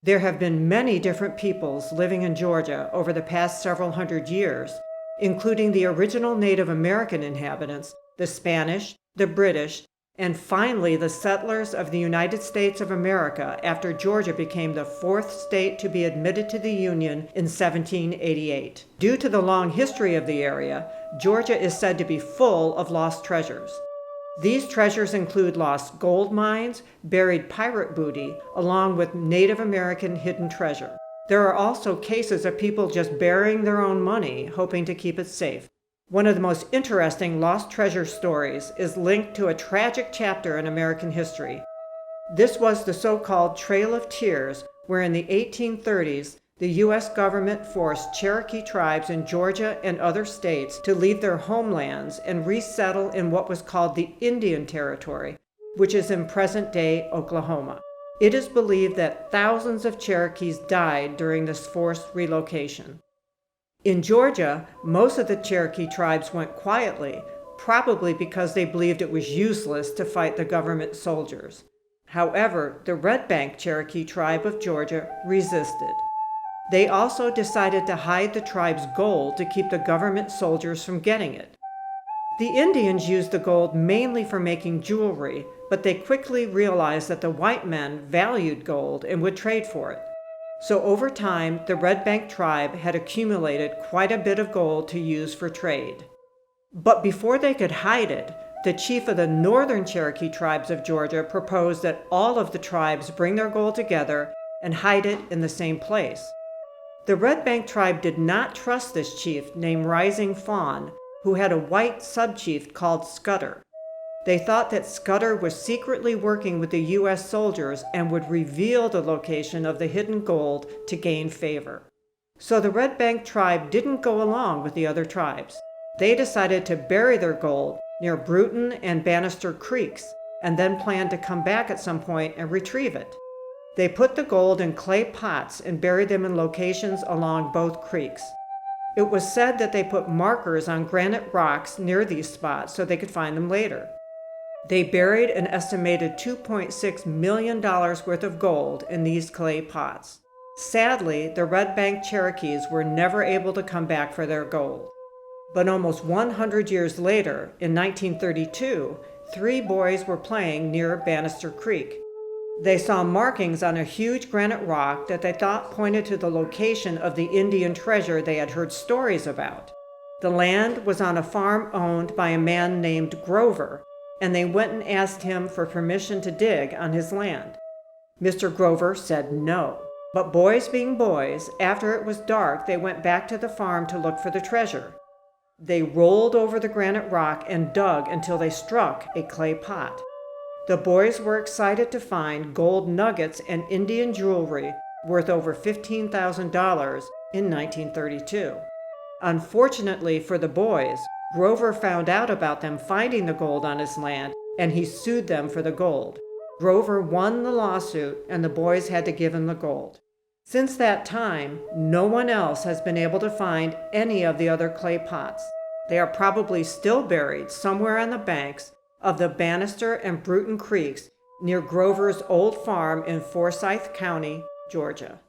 There have been many different peoples living in Georgia over the past several hundred years, including the original Native American inhabitants, the Spanish, the British, and finally the settlers of the United States of America after Georgia became the fourth state to be admitted to the Union in 1788. Due to the long history of the area, Georgia is said to be full of lost treasures. These treasures include lost gold mines, buried pirate booty, along with Native American hidden treasure. There are also cases of people just burying their own money, hoping to keep it safe. One of the most interesting lost treasure stories is linked to a tragic chapter in American history. This was the so-called Trail of Tears, where in the 1830s, the U.S. government forced Cherokee tribes in Georgia and other states to leave their homelands and resettle in what was called the Indian Territory, which is in present-day Oklahoma. It is believed that thousands of Cherokees died during this forced relocation. In Georgia, most of the Cherokee tribes went quietly, probably because they believed it was useless to fight the government soldiers. However, the Red Bank Cherokee tribe of Georgia resisted. They also decided to hide the tribe's gold to keep the government soldiers from getting it. The Indians used the gold mainly for making jewelry, but they quickly realized that the white men valued gold and would trade for it. So over time, the Red Bank tribe had accumulated quite a bit of gold to use for trade. But before they could hide it, the chief of the northern Cherokee tribes of Georgia proposed that all of the tribes bring their gold together and hide it in the same place. The Red Bank tribe did not trust this chief named Rising Fawn, who had a white subchief called Scudder. They thought that Scudder was secretly working with the U.S. soldiers and would reveal the location of the hidden gold to gain favor. So the Red Bank tribe didn't go along with the other tribes. They decided to bury their gold near Bruton and Bannister Creeks, and then planned to come back at some point and retrieve it. They put the gold in clay pots and buried them in locations along both creeks. It was said that they put markers on granite rocks near these spots so they could find them later. They buried an estimated $2.6 million worth of gold in these clay pots. Sadly, the Red Bank Cherokees were never able to come back for their gold. But almost 100 years later, in 1932, 3 boys were playing near Bannister Creek. They saw markings on a huge granite rock that they thought pointed to the location of the Indian treasure they had heard stories about. The land was on a farm owned by a man named Grover, and they went and asked him for permission to dig on his land. Mr. Grover said no. But boys being boys, after it was dark, they went back to the farm to look for the treasure. They rolled over the granite rock and dug until they struck a clay pot. The boys were excited to find gold nuggets and Indian jewelry worth over $15,000 in 1932. Unfortunately for the boys, Grover found out about them finding the gold on his land, and he sued them for the gold. Grover won the lawsuit, and the boys had to give him the gold. Since that time, no one else has been able to find any of the other clay pots. They are probably still buried somewhere on the banks of the Bannister and Bruton Creeks near Grover's old farm in Forsyth County, Georgia.